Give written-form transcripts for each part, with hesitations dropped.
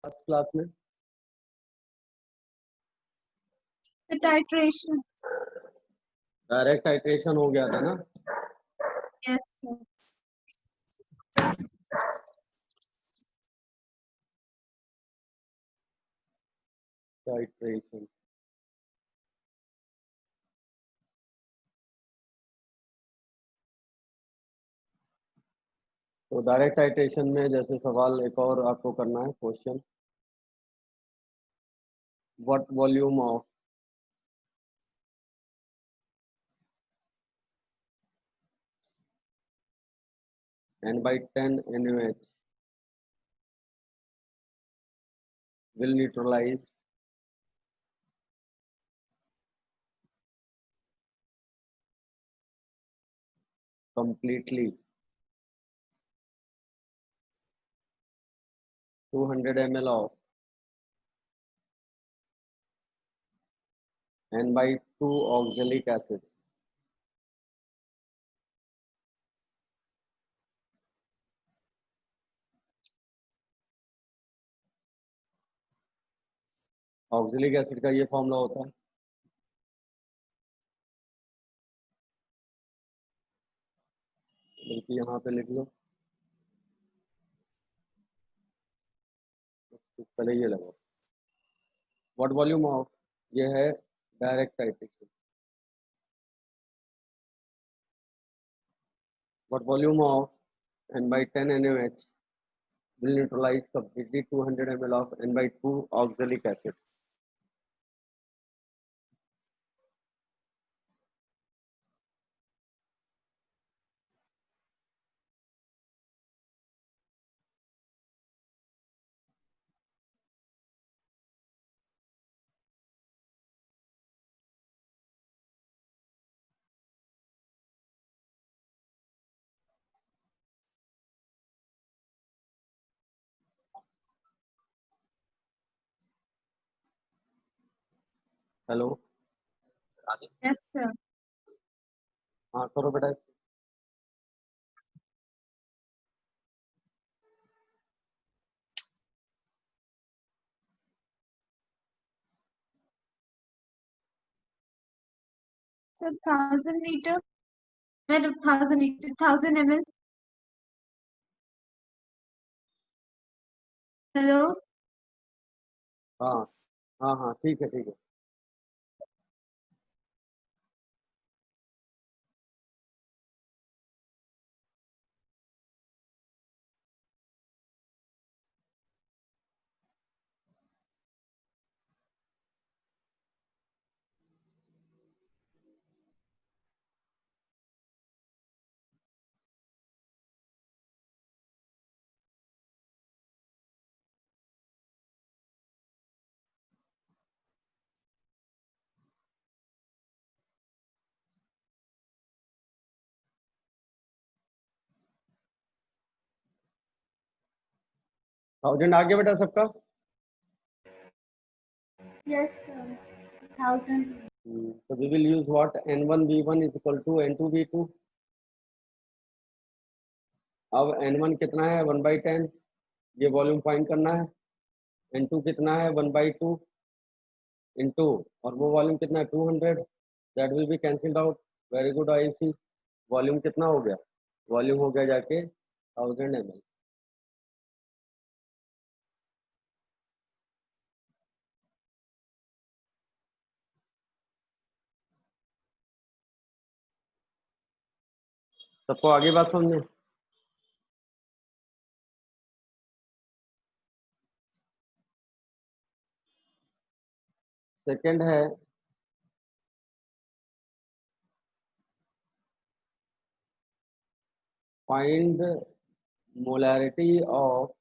First class में? Titration. Direct titration हो गया था ना? Yes sir. टाइट्रेशन तो डायरेक्ट टाइट्रेशन में जैसे सवाल एक और आपको करना है question, what volume of N/10 NaOH will neutralize completely 200 ml of N/2 oxalic acid. Oxalic acid का ये फॉर्मूला होता है, बल्कि यहाँ पे लिख लो, पहले ये लगाओ। व्हाट वॉल्यूम ऑफ, ये है direct titration, what volume of N/10 NaOH will neutralize completely 200 ml of N/2 oxalic acid. Hello, yes sir. हाँ करो बेटा। सर 1000 लीटर, मतलब 1000 लीटर, 1000 ml। हेलो। हाँ हाँ हाँ, ठीक है ठीक है। थाउजेंड आ गया बेटा सबका? Yes sir. 1000। So we will use what? N1V1 is equal to N2V2. अब N1 कितना है? 1/10, ये वॉल्यूम फाइंड करना है। N2 कितना है? 1/2 इंटू, और वो वॉल्यूम कितना है? 200। That will be cancelled out. Very good IC. Volume कितना हो गया? वॉल्यूम हो गया जाके 1000 ml। सबको आगे बात समझे? सेकंड है find molarity of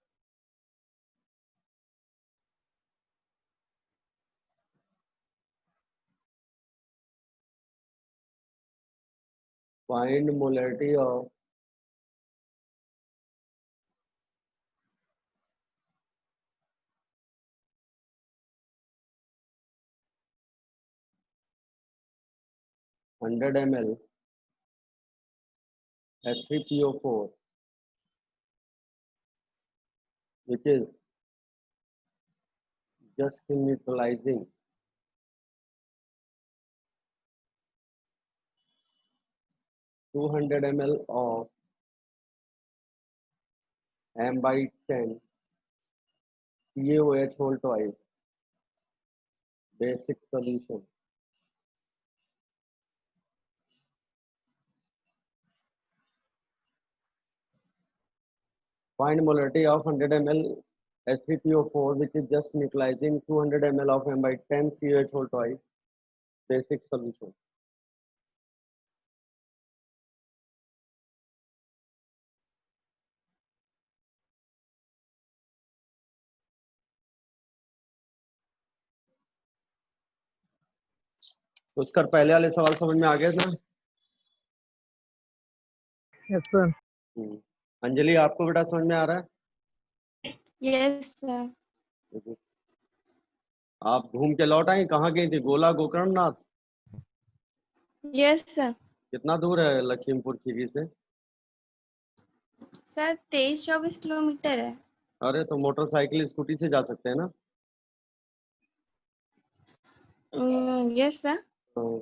find molarity of $100 ml H3PO4, which is just neutralizing 200 ml of m by 10 CaOH whole twice. Basic solution. Find molarity of 100 ml H3PO4, which is just neutralizing 200 ml of m by 10 CaOH whole twice. Basic solution. तो उसका पहले वाले सवाल समझ में आ गया ना? Yes sir. Anjali, आपको बेटा समझ में आ रहा है? Yes sir. आप घूम के लौट आई, कहाँ गई थी? गोला गोकर्णनाथ? Yes sir. कितना दूर है लखीमपुर खीरी से? सर 23-24 किलोमीटर है। अरे तो मोटरसाइकिल स्कूटी से जा सकते हैं ना? Yes sir.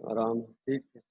आराम, ठीक है।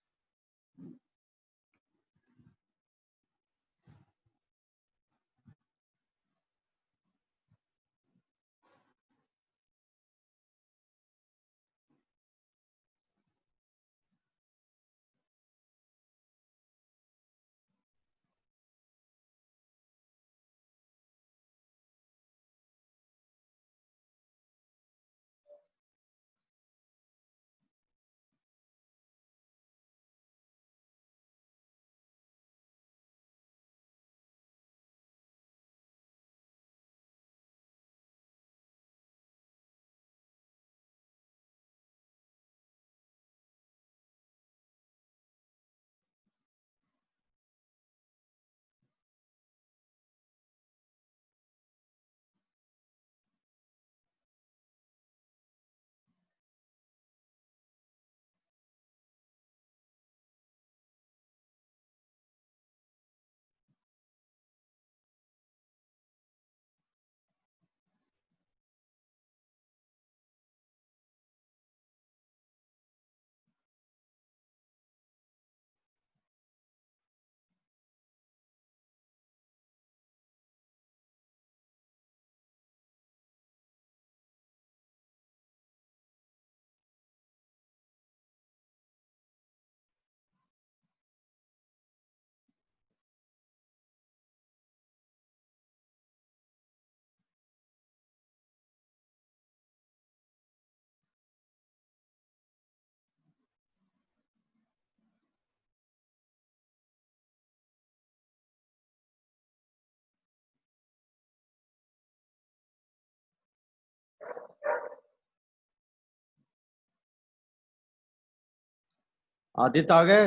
आदित्य आ गए?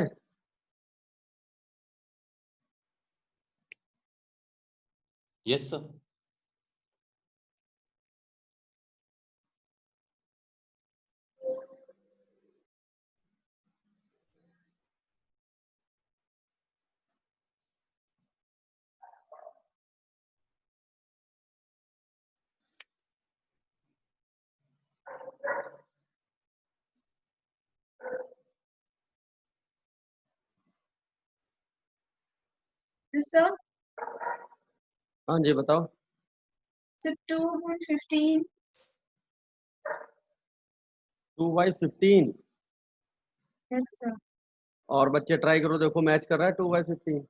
Yes sir. सर हाँ जी, बताओ। 2/15। 2/15? Yes sir. और बच्चे ट्राई करो, देखो मैच कर रहा है 2/15।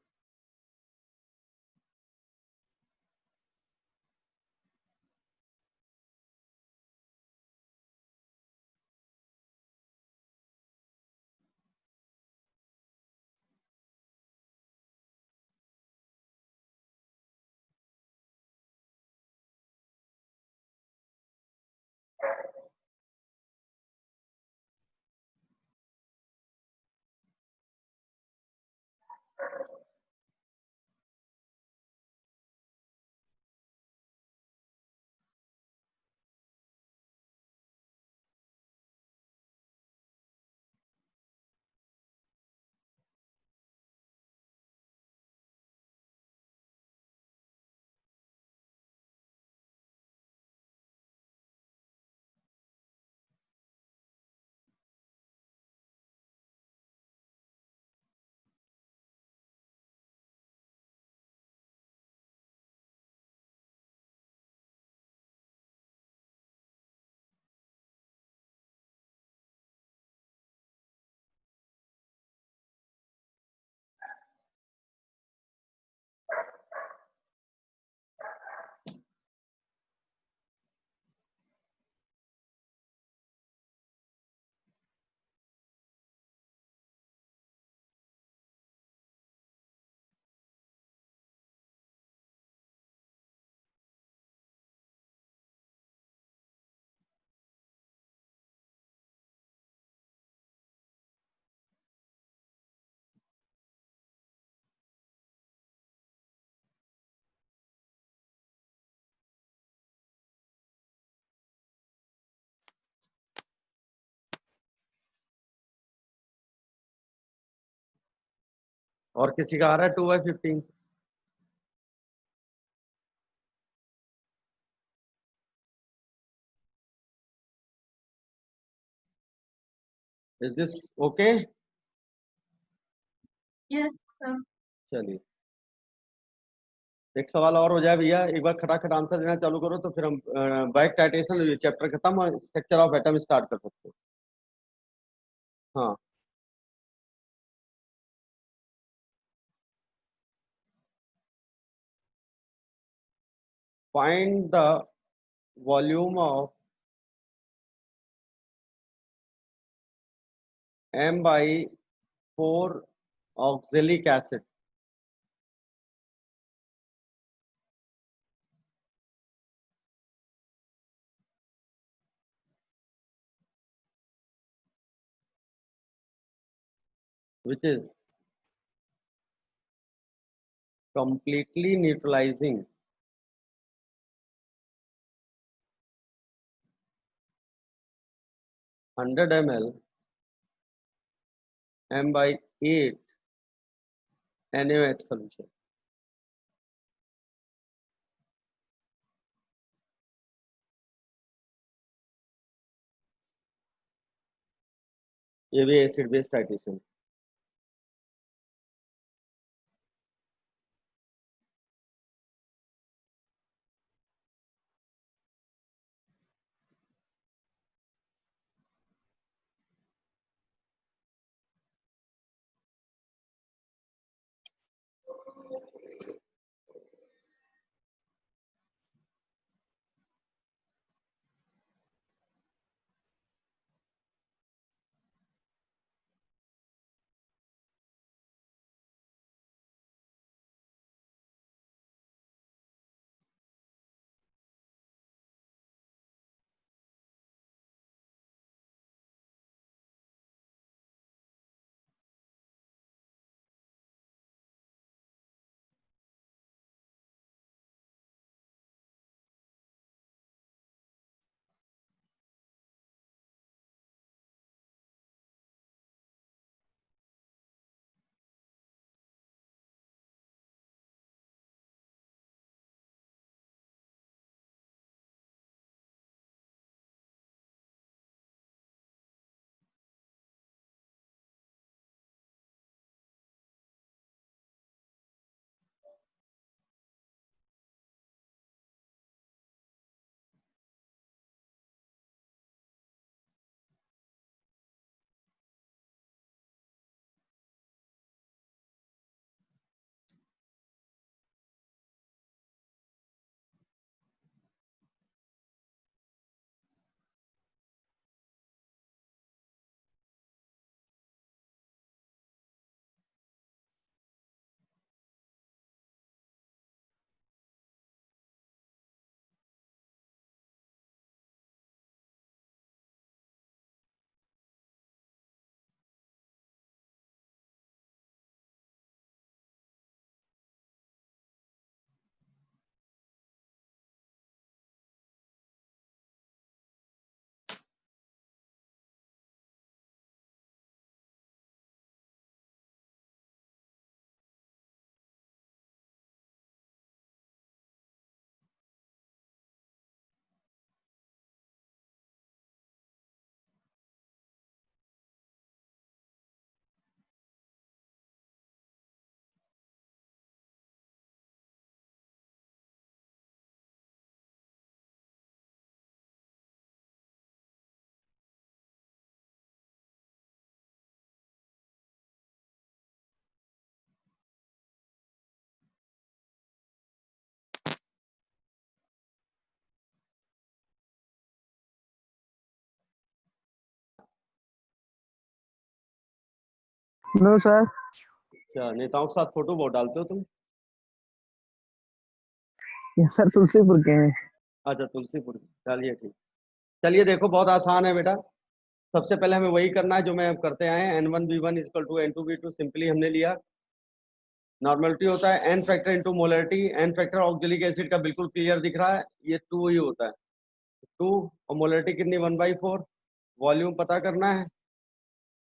और किसी का आ रहा है 2/15। Is this okay? Yes, sir. चलिए एक सवाल और हो जाए भैया, एक बार खटाखट आंसर देना चालू करो तो फिर हम बैक टाइटेशन चैप्टर खत्म और स्ट्रक्चर ऑफ एटम स्टार्ट कर सकते हैं। हाँ find the volume of M/4 oxalic acid which is completely neutralizing 100 ml M/8 NaOH solution। ये भी acid base titration. No sir. क्या नेताओं के साथ फोटो बहुत डालते हो तुम? सर तुलसीपुर के हैं। अच्छा तुलसीपुर, चलिए ठीक। चलिए देखो बहुत आसान है बेटा। सबसे पहले हमें वही करना है जो मैं अब करते आए हैं। N1V1 equal to N2V2 simply हमने लिया। नॉर्मलिटी होता है n factor into molarity. n factor oxalic acid का बिल्कुल क्लियर दिख रहा है, ये 2 ही होता है। 2 और मोलरिटी कितनी 1/4। वॉल्यूम पता करना है।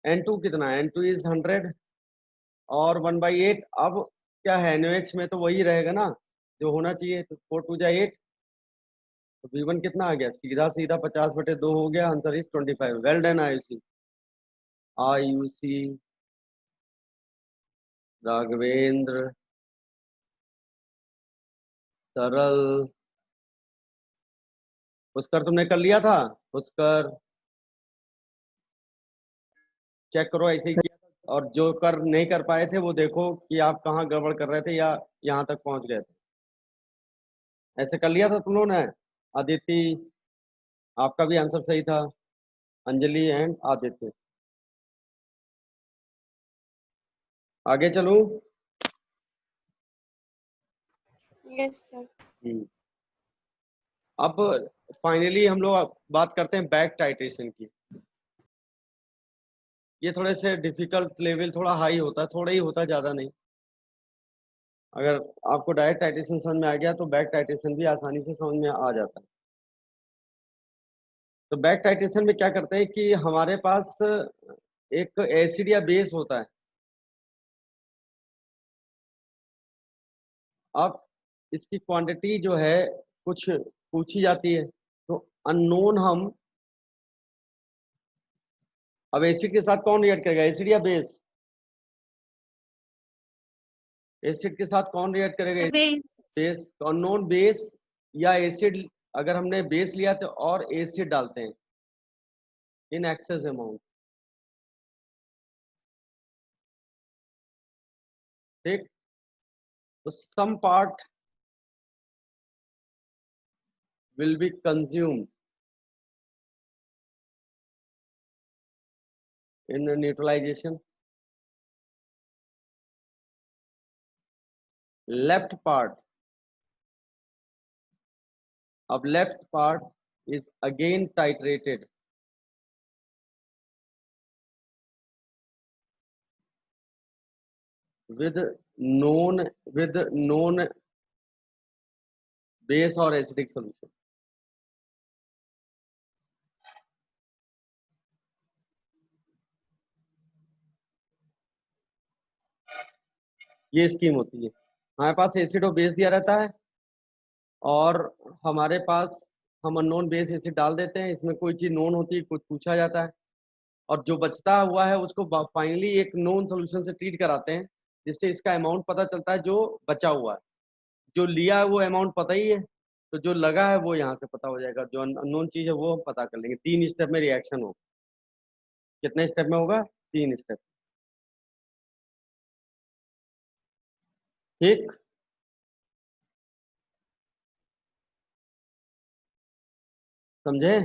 N2 कितना है? N2 इज 100 और 1/8। अब क्या है, NOH में तो वही रहेगा ना जो होना चाहिए, तो 4 2 जा 8, तो V1 कितना आ गया, सीधा सीधा 50/2 हो गया, answer is 25। Well done Ayushi. Ayushi, Raghavendra, सरल, पुष्कर तुमने कर लिया था? पुष्कर चेक करो, ऐसे ही किया था। और जो कर नहीं कर पाए थे वो देखो कि आप कहाँ गड़बड़ कर रहे थे या यहाँ तक पहुंच गए थे। ऐसे कर लिया था तुम लोगों ने? अदिति, आपका भी आंसर सही था। अंजलि एंड आदित्य। आगे चलूं? Yes sir. अब फाइनली हम लोग बात करते हैं बैक टाइट्रेशन की। ये थोड़े से डिफिकल्ट लेवल, थोड़ा हाई होता है, थोड़ा ही होता है, ज्यादा नहीं। अगर आपको डायरेक्ट टाइट्रेशन समझ में आ गया तो बैक टाइट्रेशन भी आसानी से समझ में आ जाता है। तो बैक टाइट्रेशन में क्या करते हैं कि हमारे पास एक एसिड या बेस होता है। अब इसकी क्वांटिटी जो है कुछ पूछी जाती है, तो अननोन हम, अब एसिड के साथ कौन रिएक्ट करेगा, एसिड या बेस? एसिड के साथ कौन रिएक्ट करेगा? बेस। बेस। तो अननोन बेस या एसिड, अगर हमने बेस लिया तो और एसिड डालते हैं इन एक्सेस अमाउंट, ठीक? तो some part will be consumed in the neutralization. Left part, of left part is again titrated with known base or acidic solution. ये स्कीम होती है। हमारे पास एसिड और बेस दिया रहता है और हमारे पास हम अननोन बेस एसिड डाल देते हैं, इसमें कोई चीज नोन होती है, कुछ पूछा जाता है, और जो बचता हुआ है उसको फाइनली एक नोन सोल्यूशन से ट्रीट कराते हैं, जिससे इसका अमाउंट पता चलता है जो बचा हुआ है। जो लिया है वो अमाउंट पता ही है, तो जो लगा है वो यहाँ से पता हो जाएगा, जो अननोन चीज है वो हम पता कर लेंगे। 3 स्टेप में रिएक्शन हो। कितने स्टेप में होगा? 3 स्टेप। ठीक, समझे?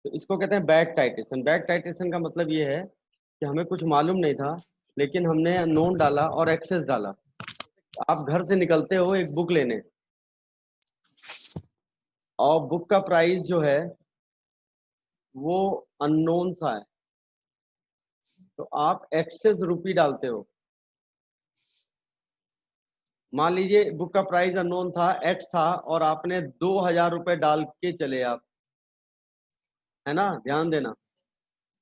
तो इसको कहते हैं बैक टाइट्रेशन। बैक टाइट्रेशन का मतलब ये है कि हमें कुछ मालूम नहीं था, लेकिन हमने नोन डाला और एक्सेस डाला। आप घर से निकलते हो एक बुक लेने, और बुक का प्राइस जो है वो अननोन सा है, तो आप एक्सेस रुपी डालते हो। मान लीजिए बुक का प्राइस अननोन था, एक्स था, और आपने 2000 रुपए डाल के चले आप, है ना, ध्यान देना।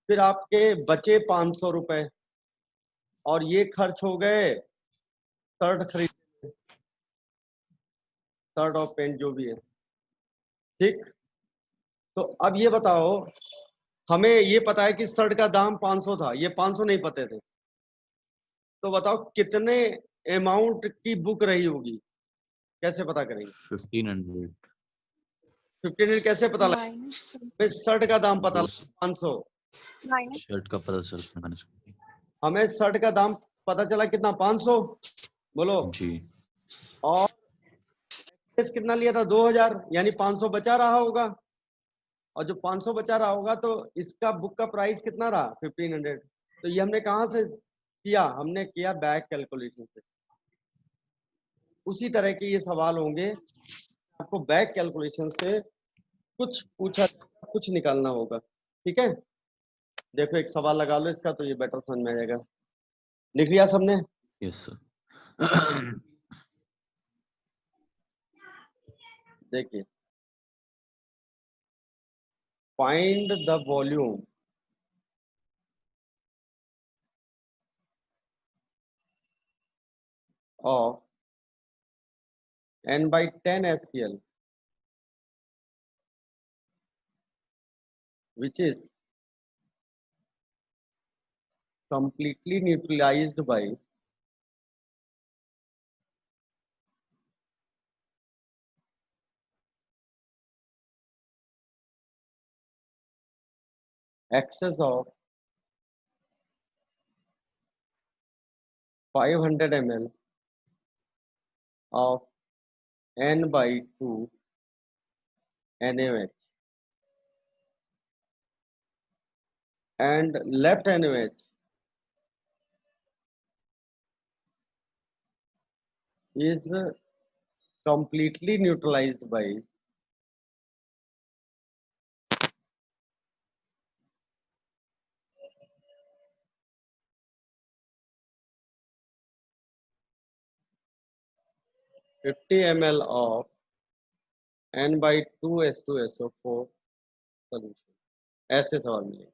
फिर आपके बचे 500 रुपए, और ये खर्च हो गए शर्ट खरीद, शर्ट और पेंट जो भी है, ठीक? तो अब ये बताओ, हमें ये पता है कि शर्ट का दाम 500 था, ये 500 नहीं पते थे, तो बताओ कितने अमाउंट की बुक रही होगी, कैसे पता करेंगे? 1500 1500 कैसे पता लगा? हमें शर्ट का दाम पता दो- लगा 500, शर्ट का पता चलता है हमें शर्ट का दाम पता चला कितना, 500, बोलो। जी। और एक्सेस कितना लिया था, 2000, यानी 500 बचा रहा होगा, और जो 500 बचा रहा होगा तो इसका बुक का प्राइस कितना रहा, 1500। तो ये हमने कहाँ से किया? हमने किया बैक कैलकुलेशन से। उसी तरह के ये सवाल होंगे, आपको बैक कैलकुलेशन से कुछ पूछा, कुछ निकालना होगा, ठीक है? देखो एक सवाल लगा लो इसका, तो ये बेटर समझ में आ जाएगा। लिख लिया सबने? Yes sir. देखिए, find the volume of n by 10 HCl, which is completely neutralized by excess of 500 ml of n by 2 NaOH and left NaOH is completely neutralized by 50 ml of n by 2 H2SO4 solution. ऐसे सवाल मिलेगा।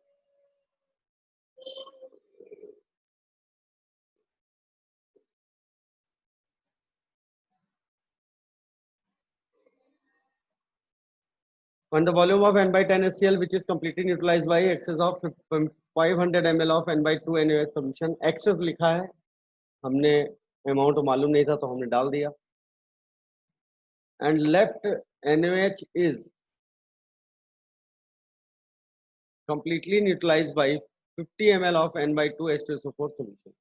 When the volume of n by 10 HCl, which is completely neutralized by excess of 500 ml of n by 2 NaOH solution, excess लिखा है, हमने amount मालूम नहीं था तो हमने डाल दिया, and left NaOH is completely neutralized by 50 ml of n by 2 H2SO4 solution.